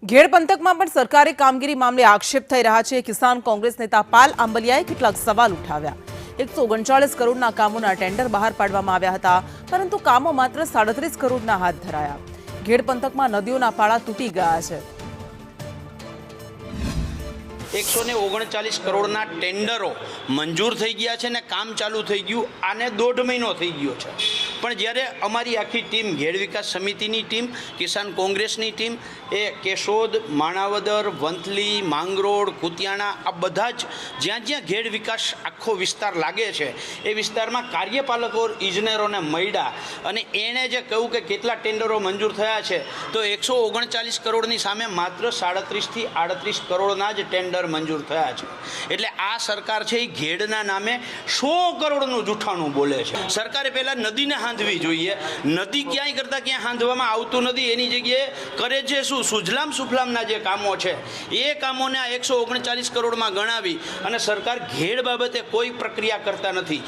घेड़ पंथकમાં પણ સરકારી કામગીરી મામલે આક્ષેપ થઈ રહ્યા છે। કિસાન કોંગ્રેસ નેતા પાલ આંબલિયાએ કેટલાક સવાલ ઉઠાવ્યા। 139 કરોડના કામોના ટેન્ડર બહાર પાડવામાં આવ્યા હતા, પરંતુ કામો માત્ર 37 કરોડના હાથ ધરાયા। घेड़ पंथकમાં નદીઓના પાળા તૂટી ગયા છે। 139 કરોડના ટેન્ડરો મંજૂર થઈ ગયા છે ને કામ ચાલુ થઈ ગયું। આને 1.5 મહિનો થઈ ગયો છે, પણ જ્યારે અમારી આખી ટીમ घेड़ વિકાસ સમિતિની ટીમ, કિસાન કોંગ્રેસની ટીમ એ કેશોદ, માણાવદર, વંથલી, માંગરોળ, કુતિયાણા આ બધા જ જ્યાં જ્યાં घेड़ વિકાસ આખો વિસ્તાર લાગે છે એ વિસ્તારમાં કાર્યપાલકો ઇજનેરોને મળ્યા અને એણે જે કહ્યું કે કેટલા ટેન્ડરો મંજૂર થયા છે, તો 139 કરોડની સામે માત્ર 37 થી 38 કરોડના જ ટેન્ડર મંજૂર થયા છે। એટલે આ સરકાર છે એ घेड़ના નામે 100 કરોડનું જૂઠાણું બોલે છે। સરકારે પહેલા નદીને હાંધવી જોઈએ। નદી ક્યાંય કરતાં ક્યાંય હાંધવામાં આવતું નથી, એની જગ્યાએ કરે છે શું, સુજલામ સુફલામના જે કામો છે એ કામોને આ 139 કરોડમાં ગણાવી અને સરકાર घेड़ બાબતે કોઈ પ્રક્રિયા કરતા નથી।